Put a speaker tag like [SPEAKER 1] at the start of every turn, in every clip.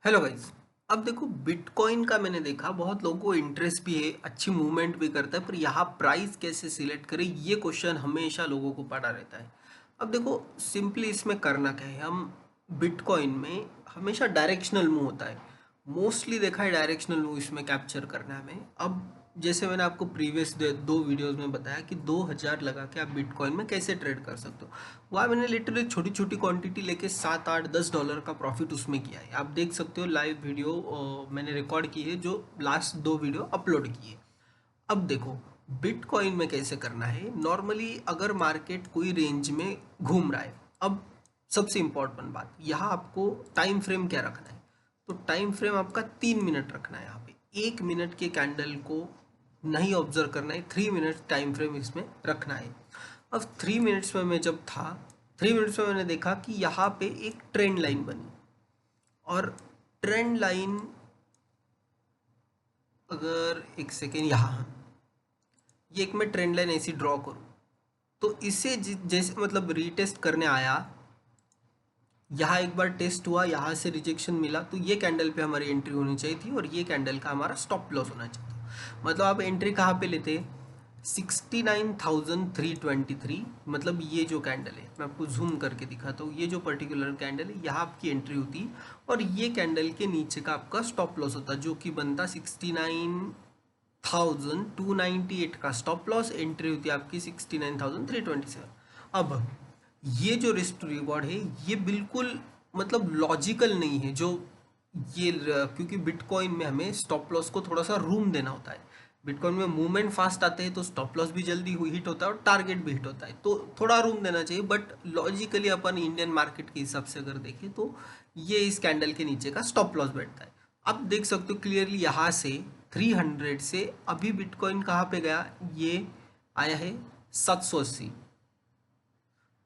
[SPEAKER 1] Hello guys. अब देखो bitcoin का मैंने देखा बहुत लोगों को इंटरेस्ट भी है, अच्छी मूवमेंट भी करता है, पर यहाँ प्राइस कैसे सिलेक्ट करें ये क्वेश्चन हमेशा लोगों को पड़ा रहता है। अब देखो सिंपली इसमें करना क्या है, हम बिटकॉइन में हमेशा डायरेक्शनल मूव होता है। मोस्टली देखा है डायरेक्शनल मूव इसमें कैप्चर करना है हमें। अब जैसे मैंने आपको प्रीवियस दो वीडियोस में बताया कि 2000 लगा के आप बिटकॉइन में कैसे ट्रेड कर सकते हो। वहाँ मैंने लिटरली छोटी छोटी क्वांटिटी लेके 7 8 10 डॉलर का प्रॉफिट उसमें किया है। आप देख सकते हो लाइव वीडियो मैंने रिकॉर्ड की है, जो लास्ट 2 वीडियो अपलोड की है। अब देखो बिटकॉइन में कैसे करना है। नॉर्मली अगर मार्केट कोई रेंज में घूम रहा है, अब सबसे इंपॉर्टेंट बात यहाँ आपको टाइम फ्रेम क्या रखना है। तो टाइम फ्रेम आपका 3 मिनट रखना है। यहाँ पे 1 मिनट के कैंडल को नहीं ऑब्जर्व करना है, 3 मिनट टाइम फ्रेम इसमें रखना है। अब 3 मिनट्स में मैं जब था, 3 मिनट्स में मैंने देखा कि यहाँ पे एक ट्रेंड लाइन बनी। और ट्रेंड लाइन, अगर एक सेकेंड, यहाँ ये एक मैं ट्रेंड लाइन ऐसी ड्रॉ करूँ तो इसे जैसे मतलब रीटेस्ट करने आया, यहाँ एक बार टेस्ट हुआ, यहाँ से रिजेक्शन मिला, तो ये कैंडल पे हमारी एंट्री होनी चाहिए थी और ये कैंडल का हमारा स्टॉप लॉस होना चाहिए था। मतलब आप एंट्री कहाँ पे लेते, 69,323। मतलब ये जो कैंडल है, मैं आपको जूम करके दिखाता हूँ, ये जो पर्टिकुलर कैंडल है यहाँ आपकी एंट्री होती और ये कैंडल के नीचे का आपका स्टॉप लॉस होता, जो कि बनता 69,298 का स्टॉप लॉस। एंट्री होती है आपकी 69,327। अब ये जो रिस्क टू रिवॉर्ड है ये बिल्कुल मतलब लॉजिकल नहीं है। जो क्योंकि बिटकॉइन में हमें स्टॉप लॉस को थोड़ा सा रूम देना होता है। बिटकॉइन में मूवमेंट फास्ट आते हैं तो स्टॉप लॉस भी जल्दी हिट होता है और टारगेट भी हिट होता है, तो थोड़ा रूम देना चाहिए। But logically upon Indian market के हिसाब से अगर देखें तो ये इस कैंडल के नीचे का स्टॉप लॉस बैठता है। आप देख सकते हो क्लियरली यहाँ से 300 से अभी बिटकॉइन कहाँ पे गया, ये आया है 780।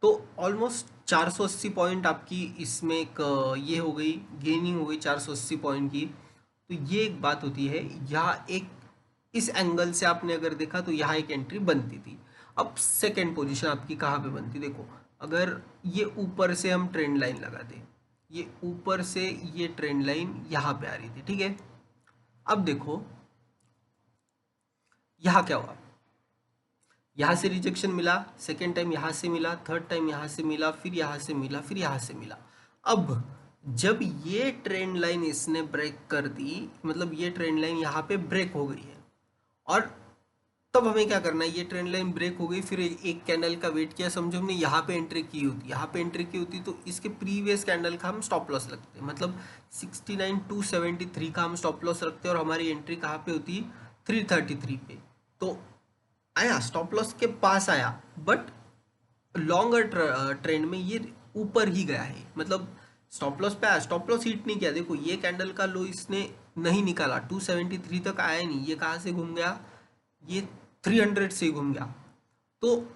[SPEAKER 1] तो ऑलमोस्ट 480 पॉइंट आपकी इसमें एक ये हो गई, गेनिंग हो गई 480 पॉइंट की। तो ये एक बात होती है। यहाँ एक इस एंगल से आपने अगर देखा तो यहाँ एक एंट्री बनती थी। अब सेकेंड पोजीशन आपकी कहाँ पे बनती, देखो अगर ये ऊपर से हम ट्रेंड लाइन लगा दें, ये ऊपर से ये ट्रेंड लाइन यहाँ पे आ रही थी, ठीक है। अब देखो यहाँ क्या हुआ, यहाँ से रिजेक्शन मिला, सेकेंड टाइम यहाँ से मिला, थर्ड टाइम यहाँ से मिला, फिर यहाँ से मिला, फिर यहाँ से मिला। अब जब ये ट्रेंड लाइन इसने ब्रेक कर दी, मतलब ये ट्रेंड लाइन यहाँ पे ब्रेक हो गई है, और तब हमें क्या करना है, ये ट्रेंड लाइन ब्रेक हो गई, फिर एक कैंडल का वेट किया। समझो हमने यहाँ पे एंट्री की होती, यहाँ पे एंट्री की होती तो इसके प्रीवियस कैंडल का हम स्टॉप लॉस लगते, मतलब 69,273 का हम स्टॉप लॉस रखते और हमारी एंट्री कहाँ पे होती, 333 पे। तो आया स्टॉप लॉस के पास आया, बट लॉन्गर ट्रेंड में ये ऊपर ही गया है। मतलब स्टॉप लॉस पे आया, स्टॉप लॉस हिट नहीं किया। देखो ये कैंडल का लो इसने नहीं निकाला, 273 तक आया नहीं, ये कहाँ से घूम गया, ये 300 से घूम गया। तो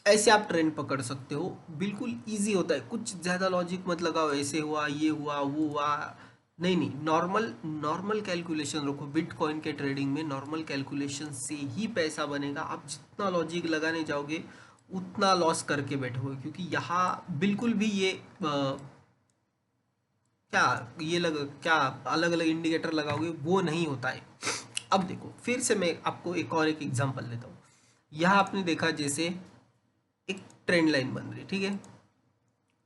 [SPEAKER 1] ऐसे आप ट्रेंड पकड़ सकते हो, बिल्कुल इजी होता है, कुछ ज़्यादा लॉजिक मत लगाओ, ऐसे हुआ, ये हुआ, वो हुआ। नहीं नहीं, नॉर्मल नॉर्मल कैलकुलेशन रखो। बिटकॉइन के ट्रेडिंग में नॉर्मल कैलकुलेशन से ही पैसा बनेगा। आप जितना लॉजिक लगाने जाओगे उतना लॉस करके बैठोगे, क्योंकि यहाँ बिल्कुल भी ये क्या ये लग क्या अलग अलग इंडिकेटर लगाओगे वो नहीं होता है। अब देखो फिर से मैं आपको एक और एक एग्जांपल देता हूँ। यहाँ आपने देखा जैसे एक ट्रेंड लाइन बन रही, ठीक है।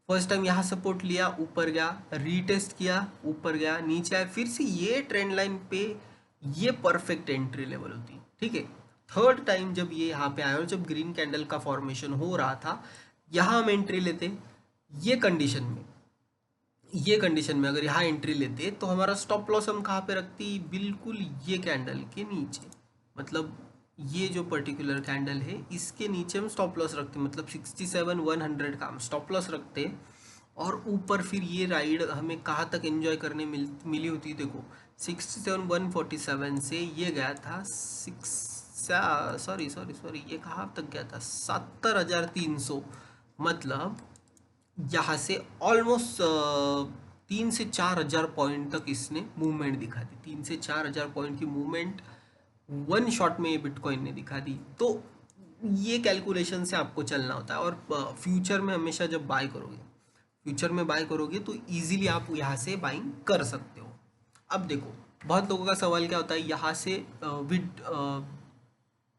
[SPEAKER 1] फर्स्ट टाइम यहाँ सपोर्ट लिया, ऊपर गया, रीटेस्ट किया, ऊपर गया, नीचे आया, फिर से ये ट्रेंड लाइन पे ये परफेक्ट एंट्री लेवल होती, ठीक है। थर्ड टाइम जब ये यहाँ पे आया और जब ग्रीन कैंडल का फॉर्मेशन हो रहा था, यहाँ हम एंट्री लेते, ये कंडीशन में ये कंडीशन में अगर यहाँ एंट्री लेते तो हमारा स्टॉप लॉस हम कहाँ पे रखती, बिल्कुल ये कैंडल के नीचे। मतलब ये जो पर्टिकुलर कैंडल है इसके नीचे हम स्टॉप लॉस रखते, मतलब 67,100 का हम स्टॉप लॉस रखते। और ऊपर फिर ये राइड हमें कहाँ तक एंजॉय करने मिली होती, देखो 67,147 से ये गया था सॉरी ये कहाँ तक गया था, 70,300। मतलब यहाँ से ऑलमोस्ट 3 से 4 हजार पॉइंट तक इसने मूवमेंट दिखा दी। 3 से 4 हजार पॉइंट की मूवमेंट वन शॉट में ये बिटकॉइन ने दिखा दी। तो ये कैलकुलेशन से आपको चलना होता है। और फ्यूचर में हमेशा जब बाय करोगे, फ्यूचर में बाय करोगे तो इजीली आप यहाँ से बाइंग कर सकते हो। अब देखो बहुत लोगों का सवाल क्या होता है, यहाँ से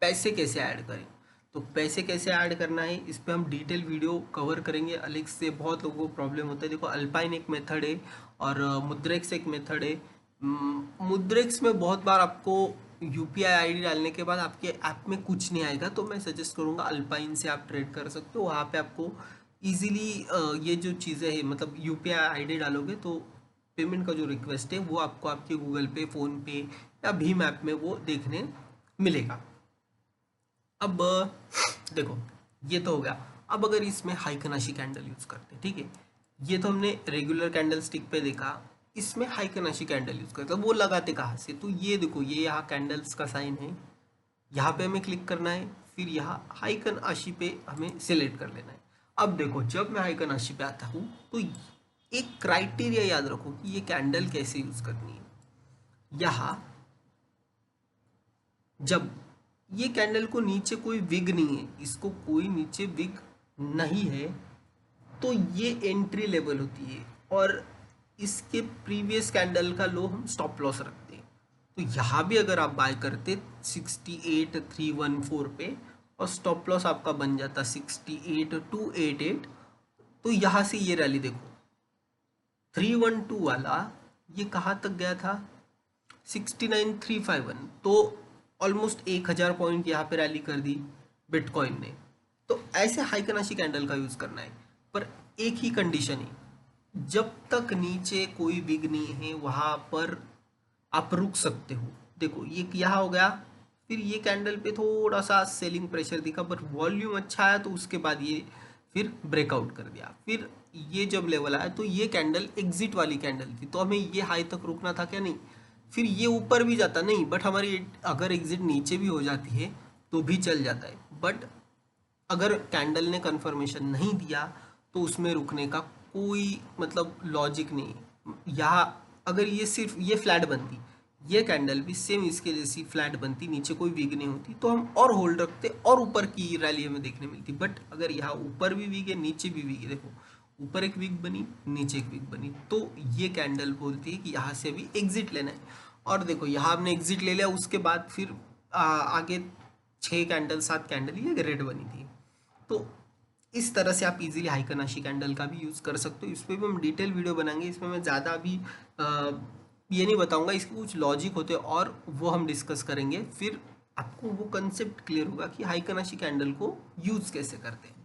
[SPEAKER 1] पैसे कैसे ऐड करें। तो पैसे कैसे ऐड करना है इस पे हम डिटेल वीडियो कवर करेंगे अलग से। बहुत लोगों को प्रॉब्लम होता है। देखो अल्पाइन एक मेथड है और मुद्रेक्स एक मेथड है। मुद्रेक्स में बहुत बार आपको यूपीआई आईडी डालने के बाद आपके ऐप में कुछ नहीं आएगा, तो मैं सजेस्ट करूंगा अल्पाइन से आप ट्रेड कर सकते हो। वहाँ पे आपको इजीली ये जो चीज़ें हैं, मतलब यूपीआई आईडी डालोगे तो पेमेंट का जो रिक्वेस्ट है वो आपको आपके गूगल पे, फ़ोन पे या भीम ऐप में वो देखने मिलेगा। अब देखो ये तो हो गया। अब अगर इसमें हाइकनाशी कैंडल यूज़ करते हैं, ठीक है, ये तो हमने रेगुलर कैंडल स्टिक पे देखा। इसमें हाइकनाशी कैंडल यूज़ करते हैं, वो लगाते कहाँ से, तो ये देखो ये यहाँ कैंडल्स का साइन है, यहाँ पे हमें क्लिक करना है, फिर यहाँ हाइकनाशी पे हमें सिलेक्ट कर लेना है। अब देखो जब मैं हाइकनाशी पे आता हूँ तो एक क्राइटेरिया याद रखो कि ये कैंडल कैसे यूज़ करनी है। यहाँ जब ये कैंडल को नीचे कोई विग नहीं है, इसको कोई नीचे विग नहीं है, तो ये एंट्री लेवल होती है और इसके प्रीवियस कैंडल का लो हम स्टॉप लॉस रखते हैं। तो यहाँ भी अगर आप बाय करते 68,314 पे और स्टॉप लॉस आपका बन जाता 68,288, तो यहाँ से ये रैली देखो 312 वाला ये कहाँ तक गया था 69,351, तो ऑलमोस्ट 1,000 पॉइंट यहाँ पे रैली कर दी बिटकॉइन ने। तो ऐसे हाइकनाशी कैंडल का यूज़ करना है, पर एक ही कंडीशन है, जब तक नीचे कोई विग नहीं है वहाँ पर आप रुक सकते हो। देखो ये यहाँ हो गया, फिर ये कैंडल पे थोड़ा सा सेलिंग प्रेशर दिखा पर वॉल्यूम अच्छा आया, तो उसके बाद ये फिर ब्रेकआउट कर दिया। फिर ये जब लेवल आया तो ये कैंडल एग्जिट वाली कैंडल थी, तो हमें ये हाई तक रुकना था क्या, नहीं। फिर ये ऊपर भी जाता नहीं, बट हमारी अगर एग्जिट नीचे भी हो जाती है तो भी चल जाता है। बट अगर कैंडल ने कंफर्मेशन नहीं दिया तो उसमें रुकने का कोई मतलब लॉजिक नहीं। यहाँ अगर ये सिर्फ ये फ्लैट बनती, ये कैंडल भी सेम इसके जैसी फ्लैट बनती, नीचे कोई विग नहीं होती, तो हम और होल्ड रखते और ऊपर की रैली हमें देखने मिलती। बट अगर यहाँ ऊपर भी विग है नीचे भी विग है, देखो ऊपर एक विग बनी नीचे एक विग बनी, तो ये कैंडल बोलती है कि यहाँ से अभी एग्जिट लेना है। और देखो यहाँ हमने एग्जिट ले लिया, उसके बाद फिर आगे 6 कैंडल 7 कैंडल ये रेड बनी थी। तो इस तरह से आप इजीली हाइकनाशी कैंडल का भी यूज़ कर सकते हो। इस पर भी हम डिटेल वीडियो बनाएंगे, इसमें मैं ज़्यादा अभी ये नहीं बताऊंगा, इसके कुछ लॉजिक होते हैं और वो हम डिस्कस करेंगे। फिर आपको वो कंसेप्ट क्लियर होगा कि हाइकनाशी कैंडल को यूज़ कैसे करते हैं।